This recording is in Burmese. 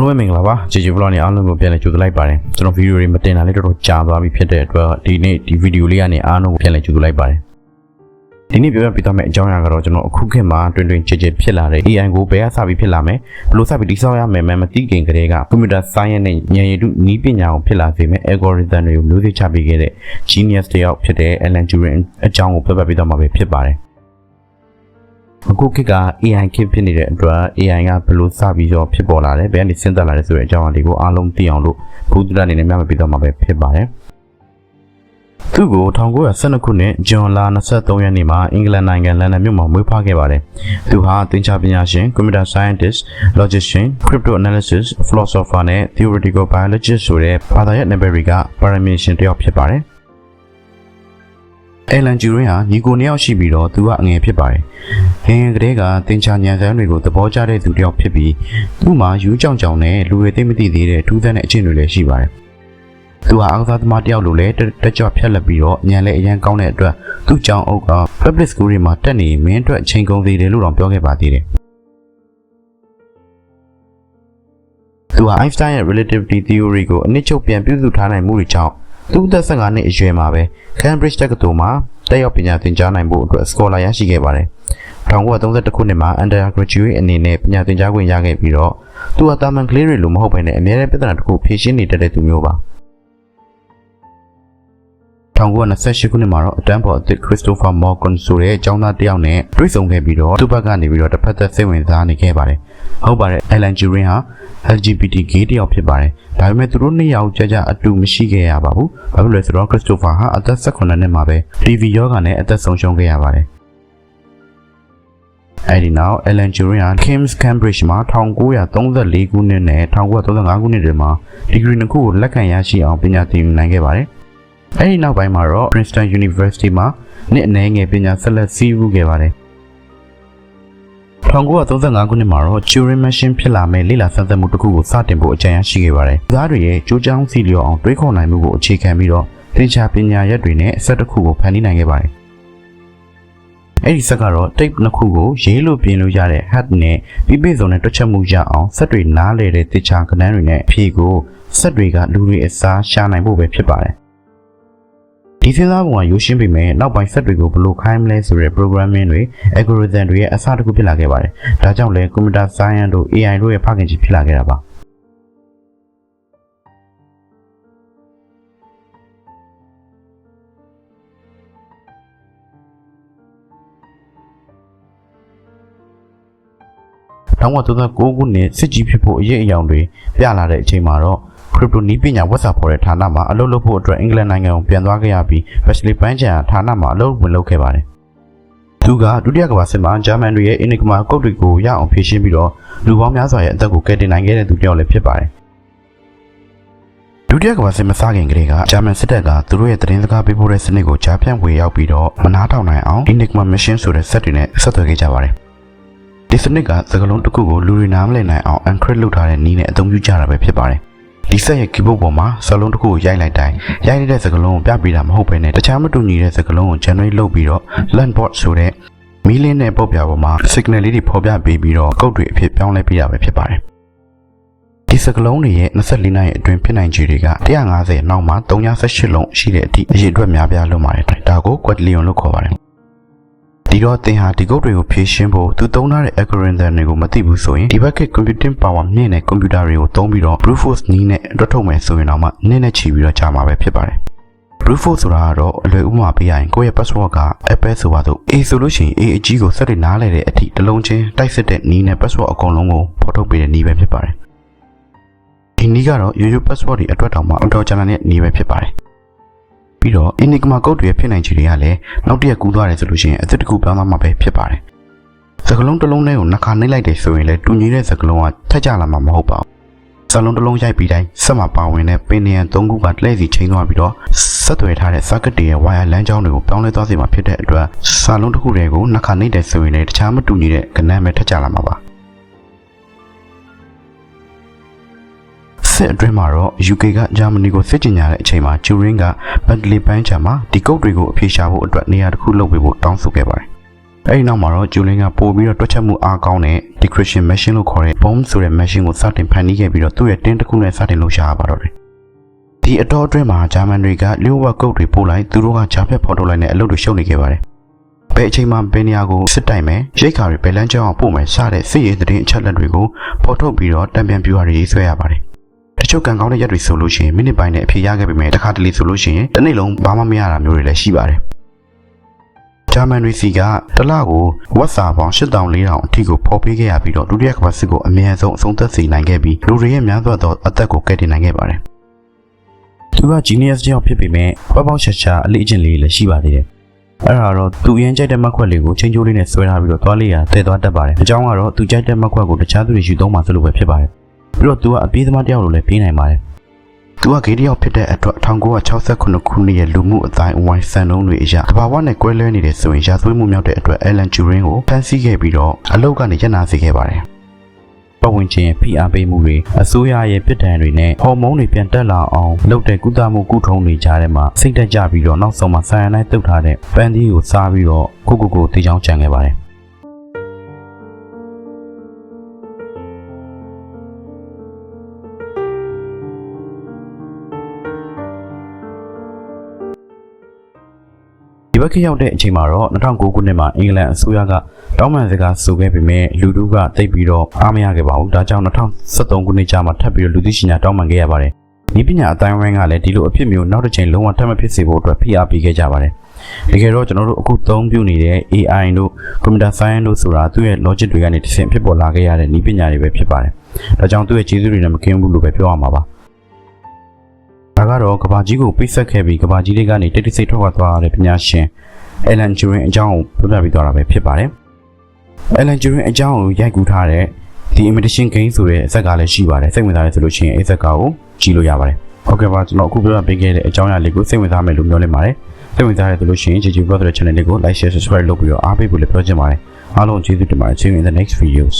အားလုံးမင်္ဂလာပါဂျေဂျီဘလော့နဲ့အားလုံးကိုပြန်လည်ကြိုဆိုလိုက်ပါတယ်ကျွန်တော်ဗီဒီယိုတွေမတင်တာလေးတော်တော်ကြာသွားပြီဖြစ်တဲ့အတွက်ဒီနေ့ဒီဗီဒီယိုလေးကနေအားလုံးကိုပြန်လည်ကြိုဆိုလိုက်ပါတယ်ဒီနေ့ပြောပြပေးသွားမယ့်အကြောင်းအရာကတော့ကျွန်တော်အခုခေတ်မှာတွင်တွင်ကြဲကြဲဖြစ်လာတဲ့ AI ကိုဘယ်ကစပြီးဖြစ်လာမယ်ဘယ်လိုစပြီးတိစောက်ရမယ်မသိခင်ကတည်းကကွန်ပျူတာ science နဲ့ဉာဏ်ရည်တုနည်းပညာကိုဖြစ်လာစေမယ့် algorithm တွေကိုမျိုးစေ့ချပေးခဲ့တဲ့ genius တယောက်ဖြစ်တဲ့ Alan Turing အကြောင်းကိုပြပြပေးသွားမှာပဲဖြစ်ပါတယ်အခုခေတ်က AI ခေတ်ဖြစ်နေတဲ့အတွက် AI ကဘယ်လိုစပြီးတော့ဖြစ်ပေါ်လာတယ်ဘယ်ကနေစဉ်းစားလာလဲဆိုတဲ့အကြောင်းအရာတွေကိုအားလုံးသိအောင်လို့ဘုဒ္ဓအနေနဲ့မျှဝေပေးသွားမှာပဲဖြစ်ပါတယ်သူကို1912ခုနှစ်ဇွန်လ23ရက်နေ့မှာအင်္ဂလန်နိုင်ငံလန်ဒန်မြို့မှာမွေးဖွားခဲ့ပါတယ်သူဟာသင်္ချာပညာရှင် computer scientist logician crypto analysis philosopher နဲ့ theoretical biologist ဆိုတဲ့ဘာသာရပ်နယ်ပယ်တွေကပါရမီရှင်တစ်ယောက်ဖြစ်ပါတယ်Alan Turing ဟာညီကိုနှစ်ယောက်ရှိပြီးတော့သူကအငယ်ဖြစ်ပါတယ်။ငယ်ကလေးကသင်္ချာဉာဏ်စမ်းတွေကိုသဘောကျတဲ့သူတစ်ယောက်ဖြစ်ပြီးသူ့မှာယူကြောင်ကြောင်နဲ့လူတွေသိမသိသေးတဲ့ထူးဆန်းတဲ့အချင်းတွေလည်းရှိပါတယ်။သူဟာအားကစားသမားတစ်ယောက်လိုလည်းတက်ကြွဖြတ်လက်ပြီးတော့ဉာဏ်လည်းအရန်ကောင်းတဲ့အတွက်သူ့ကြောင်အုပ်က public school တွေမှာတက်နေမင်းအတွက်ချိန်ကုန်သေးတယ်လို့တော့ပြောခဲ့ပါသေးတယ်။သူဟာ Einstein ရဲ့ relativity theory ကိုအနည်းချုပ်ပြန်ပြုစုထားနိုင်မှုတွေကြောင့်သူသက်15နှစ်အရွယ်မှာပဲ Cambridge တက္ကသိုလ်မှာတက်ရောက်ပညာသင်ကြားနိုင်ဖို့အတွက် scholar ရရှိခဲ့ပါတယ်။1931ခုနှစ်မှာ undergraduate အနေနဲ့ပညာသင်ကြားခွင့်ရခဲ့ပြီးတော့သူဟာတာမန်ကလေးတွေလိုမဟုတ်ဘဲနဲ့အများနဲ့ပြဿနာတစ်ခုဖြေရှင်းနေတတ်တဲ့သူမျိုးပါ။1928ခုနှစ်မှာတော့အတန်းပေါ်အသစ် Christopher Morgan ဆိုတဲ့အကြောင်းသားတစ်ယောက်နဲ့တွေ့ဆုံခဲ့ပြီးတော့သူ့ဘက်ကနေပြီးတော့တစ်ဖက်သက်စိတ်ဝင်စားနေခဲ့ပါတယ်။ဟုတ်ပါတယ် Alan Turing ဟာ LGBT gay တစ်ယောက်ဖြစ်ပါတယ်။ဒါပေမဲ့သူတို့နှစ်ယောက်ကြအတူမရှိခဲ့ရပါဘူး။ဘာဖြစ်လို့လဲဆိုတော့ Christopher ဟာအသက်18နှစ်မှာပဲ TB ရောဂါနဲ့အသက်ဆုံးရှုံးခဲ့ရပါတယ်။အဲဒီနောက် Alan Turing ဟာ King's Cambridge မှာ1934ခုနှစ်နဲ့1935ခုနှစ်တွေမှာဒီဂရီနှစ်ခုကိုလက်ခံရရှိအောင်ပညာသင်ယူနိုင်ခဲ့ပါတယ်။အဲဒီနောက်ပိုင်းမှာတော့ Princeton University မှာနှစ်အနည်းငယ်ပညာဆက်လက်ဆည်းပူးခဲ့ပါတယ်1935ခုနှစ်မှာတော့ Turing Machine ဖြစ်လာမဲ့လေ့လာစမ်းသပ်မှုတစ်ခုကိုစတင်ဖို့အကြံရရှိခဲ့ပါတယ်။သားတွေရဲ့ကြိုးကြောင်းစီလျော်အောင်တွေးခေါ်နိုင်မှုကိုအခြေခံပြီးတော့သင်္ချာပညာရပ်တွေနဲ့အဆက်တစ်ခုကိုဖန်တီးနိုင်ခဲ့ပါတယ်။အဲဒီဆက်ကတော့ tape နှစ်ခုကိုရေးလို့ပြင်လို့ရတဲ့ hat နဲ့ပြီးပြည့်စုံတဲ့တွက်ချက်မှုရအောင်ဆက်တွေနားလေတဲ့သင်္ချာကဏ္ဍတွေနဲ့အဖြေကိုဆက်တွေကလူတွေအစားရှာနိုင်ဖို့ပဲဖြစ်ပါတယ်။ဒီစဉ်းစားပုံကရိုးရှင်းပေမဲ့နောက်ပိုင်းဆက်တွေကိုဘယ်လိုခိုင်းမလဲဆိုတဲ့ programming တွေ algorithm တွေရဲ့အစတစ်ခုဖြစ်လာခဲ့ပါတယ်။ဒါကြောင့်လဲ computer science တို့ AI တို့ရဲ့ဖခင်ကြီးဖြစ်လာခဲ့တာပါ။1939ခုနှစ်စစ်ကြီးဖြစ်ဖို့အရေးအယောင်တွေပြလာတဲ့အချိန်မှာတော့crypto နည်းပညာဝက်စာဖော်တဲ့ဌာနမှာအလုပ်လုပ်ဖို့အတွက်အင်္ဂလန်နိုင်ငံကိုပြန်သွားခဲ့ရပြီး Wesley ပန်းချံဌာနမှာအလုပ်ဝင်လုပ်ခဲ့ပါတယ်။သူကဒုတိယကမ္ဘာစစ်မှာဂျာမန်တွေရဲ့ Enigma ကုတ်တွေကိုရအောင်ဖြေရှင်းပြီးတော့လူပေါင်းများစွာရဲ့အသက်ကိုကယ်တင်နိုင်ခဲ့တဲ့သူတစ်ယောက်လည်းဖြစ်ပါတယ်။ဒုတိယကမ္ဘာစစ်မစခင်ကတည်းကဂျာမန်စစ်တပ်ကသူတို့ရဲ့သတင်းစကားပေးပို့တဲ့စနစ်ကိုကြားဖြန့်ဝေရောက်ပြီးတော့မနားထောင်နိုင်အောင် Enigma Machine ဆိုတဲ့စက်တွေနဲ့ဆက်သွယ်ခဲ့ကြပါတယ်။ဒီစနစ်ကစကားလုံးတစ်ခုကိုလူတွေနားမလည်နိုင်အောင် encrypt လုပ်ထားတဲ့နည်းနဲ့အသုံးပြုကြတာပဲဖြစ်ပါတယ်။ဒီဆက်ရဲ့ keyboard ပေါ်မှာစကားလုံးတစ်ခုကိုရိုက်လိုက်တိုင်းရိုက်နေတဲ့စကားလုံးကိုပြပေးတာမဟုတ်ဘဲနဲ့တခြားမတူညီတဲ့စကားလုံးကို generate လုပ်ပြီးတော့ landboard ဆိုတဲ့မီးလင်းတဲ့ပုတ်ပြပေါ်မှာ signal လေးတွေဖော်ပြပေးပြီးတော့ကုတ်တွေအဖြစ်ပြောင်းလဲပေးတာပဲဖြစ်ပါတယ်။ဒီစကားလုံးတွေရဲ့24နာရီအတွင်းဖြစ်နိုင်ခြေတွေက150နောက်မှာ318လုံးရှိတဲ့အထိအရေအတွက်များပြားလွန်ပါတယ်။ဒါကို quadrillion လို့ခေါ်ပါတယ်။ဒီတော့သင်ဟာဒီကုတ်တွေကိုဖြည့်ရှင်းဖို့သူသုံးထားတဲ့ algorithm တွေကိုမသိဘူးဆိုရင်ဒီဘက်က computing power မြင့်တဲ့ computer တွေကိုသုံးပြီးတော့ brute force နည်းနဲ့တွက်ထုတ်မယ်ဆိုရင်တော့မှနည်းနဲ့ချီပြီးတော့ကြာမှာပဲဖြစ်ပါတယ်။ brute force ဆိုတာကတော့အလွယ်ဥပမာပေးရရင်ကိုယ့်ရဲ့ password က Apple ဆိုပါတော့ A ဆိုလို့ရှိရင် A အကြီးကိုဆက်တွေနားလဲတဲ့အထိတစ်လုံးချင်းတိုက်စစ်တဲ့နည်းနဲ့ password အကုန်လုံးကိုဖော်ထုတ်ပေးတဲ့နည်းပဲဖြစ်ပါတယ်။ဒီနည်းကတော့ရိုးရိုး password တွေအတွက်တောင်မှအတော်ကြာတဲ့နည်းပဲဖြစ်ပါတယ်။ပြီးတော့ Enigma ကုတ်တွေဖြစ်နိုင်ခြေတွေကလည်းနောက်တစ်ရက်ကူးသွားတယ်ဆိုလို့ရှိရင်အသစ်တစ်ခုပြောင်းသွားမှာပဲဖြစ်ပါတယ်။စကားလုံးတစ်လုံးနဲ့ကိုနှစ်ခါနှိပ်လိုက်တယ်ဆိုရင်လည်းတူညီတဲ့စကားလုံးကထက်ကြလာမှာမဟုတ်ပါဘူး။စကားလုံးတစ်လုံးရိုက်ပြီးတိုင်းဆက်မှာပါဝင်တဲ့ပင်နံ3ခုကလှည့်စီချိန်သွားပြီးတော့ဆက်သွယ်ထားတဲ့ circuit တွေရဲ့ wire လမ်းကြောင်းတွေကိုပြောင်းလဲသွားစေမှာဖြစ်တဲ့အတွက်စကားလုံးတစ်ခုတည်းကိုနှစ်ခါနှိပ်တယ်ဆိုရင်လည်းတခြားမတူညီတဲ့ကဏ္ဍပဲထက်ကြလာမှာပါ။စစ်အတွင်းမှာတော့ UK ကဂျာမနီကိုစစ်ကြေညာတဲ့အချိန်မှာ Turing က Bentley ပန်းချံမှာဒီကုတ်တွေကိုအပြေရှာဖို့အတွက်နေရာတစ်ခုလုပ်ပေးဖို့တောင်းဆိုခဲ့ပါတယ်။ အဲ့ဒီနောက်မှာတော့ဂျူလင်းကပို့ပြီးတော့တွက်ချက်မှုအားကောင်းတဲ့ decryption machine လို့ခေါ်တဲ့ bomb ဆိုတဲ့ machine ကိုစတင်ဖန်တီးခဲ့ပြီးတော့သူ့ရဲ့တင်းတစ်ခုနဲ့စတင်လှုပ်ရှားရပါတော့တယ်ဒီအတော်အတွင်းမှာဂျာမန်တွေကလျှို့ဝှက်ကုတ်တွေပို့လိုက်သူတို့ကဂျာဖက်ဖော်ထုတ်လိုက်တဲ့အလုပ်တွေရှုပ်နေခဲ့ပါတယ်ဘယ်အချိန်မှဘယ်နေရာကိုစစ်တိုင်မယ်ရိတ်ခါတွေဘယ်လမ်းကြောင်းအောင်ပို့မယ်စတဲ့စစ်ရေးသတင်းအချက်အလက်တွေကိုဖော်ထုတ်ပြီးတော့တံပြန်ပြူဟာတွေရေးဆွဲရပါတယ်တချို့ကံကောင်းတဲ့ရက်တွေဆိုလို့ရှိရင်မိနစ်ပိုင်းနဲ့အဖြေရခဲ့ပေမဲ့တစ်ခါတလေဆိုလို့ရှိရင်တစ်နေ့လုံးဘာမှမရတာမျိုးတွေလည်းရှိပါတယ်ဂျာမန်တွေစီကတစ်လကိုဝက်စာပေါင်း8400အထိကိုဖော်ပေးခဲ့ရပြီးတော့ဒုတိယကမ္ဘာစစ်ကိုအများဆုံးအဆုံးသတ်စေနိုင်ခဲ့ပြီးလူတွေရဲ့များစွာသောအသက်ကိုကယ်တင်နိုင်ခဲ့ပါတယ်သူက genius ကြောင့်ဖြစ်ပေမဲ့ပေါက်ရှာအလေးအကျင့်လေးလည်းရှိပါသေးတယ်အဲ့ဒါတော့သူအရင်ကြိုက်တဲ့မှတ်ခွက်လေးကိုချင်းချိုးလေးနဲ့ဆွဲထားပြီးတော့သွားလေးရတည့်သွားတတ်ပါတယ်အကြောင်းကတော့သူကြိုက်တဲ့မှတ်ခွက်ကိုတခြားသူတွေယူသုံးမှာဆိုလို့ပဲဖြစ်ပါတယ်ပြီးတော့သူကအပြေးသမားတယောက်လိုလည်းပြေးနိုင်ပါတယ်သူကဂေးတယောက်ဖြစ်တဲ့အတွက်1968ခုနှစ်ရဲ့လူမှုအတိုင်းအဝိုင်းစံနှုန်းတွေအရတဘာဝနဲ့ကွဲလွဲနေတဲ့ဆိုရင်ရာဇဝတ်မှုမြောက်တဲ့အတွက်အယ်လန်ဂျူရင်းကိုဖမ်းဆီးခဲ့ပြီးတော့အလုပ်ကနေရပ်နာစေခဲ့ပါတယ်ပတ်ဝန်းကျင်ဖိအားပေးမှုတွေအစိုးရရဲ့ပြစ်ဒဏ်တွေနဲ့ဟော်မုန်းတွေပြန်တက်လာအောင်လုပ်တဲ့ကုသမှုကုထုံးတွေကြားထဲမှာစိတ်တက်ကြပြီးတော့နောက်ဆုံးမှာဆန်ရနိုင်တုတ်ထားတဲ့ပန်းသီးကိုစားပြီးတော့ကိုတေချောင်းကြံခဲ့ပါတယ်ဒီဘက်ခေတ်ရောက်တဲ့အချိန်မှာတော့2009ခုနှစ်မှာအင်္ဂလန်အစိုးရကတောင်းပန်စကားဆိုခဲ့ပေမဲ့လူထုကတိတ်ပြီးတော့အားမရခဲ့ပါဘူးဒါကြောင့်2013ခုနှစ်ကျမှထပ်ပြီးတော့လူသိရှင်ညာတောင်းပန်ခဲ့ရပါတယ်ဒီပညာအတိုင်းဝိုင်းကလည်းဒီလိုအဖြစ်မျိုးနောက်တစ်ချိန်လုံးဝထပ်မဖြစ်စေဖို့အတွက်ဖိအားပေးခဲ့ကြပါတယ်တကယ်တော့ကျွန်တော်တို့အခုသုံးပြုနေတဲ့ AI တို့ Computer Science တို့ဆိုတာသူ့ရဲ့ logic တွေကနေတစ်ဆင့်ဖြစ်ပေါ်လာခဲ့ရတဲ့နည်းပညာတွေပဲဖြစ်ပါတယ်ဒါကြောင့်သူ့ရဲ့ကျေးဇူးတွေနဲ့မကင်းဘူးလို့ပဲပြောရမှာပါဒါကတော့ကဘာကြီးကိုပိတ်ဆက်ခဲ့ပြီးကဘာကြီးလေးကနေတိတ်တိတ်ဆိတ်ထွက်သွားတဲ့ပညာရှင်အယ်လန်ဂျူရင်းအကြောင်းကိုပြောပြပြီးသွားတာပဲဖြစ်ပါတယ်အယ်လန်ဂျူရင်းအကြောင်းကိုရိုက်ကူးထားတဲ့ The Imitation Game ဆိုတဲ့အဆက်ကလည်းရှိပါတယ်စိတ်ဝင်စားတယ်ဆိုလို့ရှိရင်အဲ့ဆက်ကကိုကြည့်လို့ရပါတယ်ဟုတ်ကဲ့ပါကျွန်တော်အခုပြောပြပေးခဲ့တဲ့အကြောင်းအရာလေးကိုစိတ်ဝင်စားမယ်လို့ပြောနေပါတယ်စိတ်ဝင်စားတယ်ဆိုလို့ရှိရင် JJ Blog တဲ့ channel လေးကို like share subscribe လုပ်ပြီးတော့အားပေးဖို့လည်းပြောချင်ပါတယ်အားလုံးကျေးဇူးတင်ပါတယ် see you in the next videos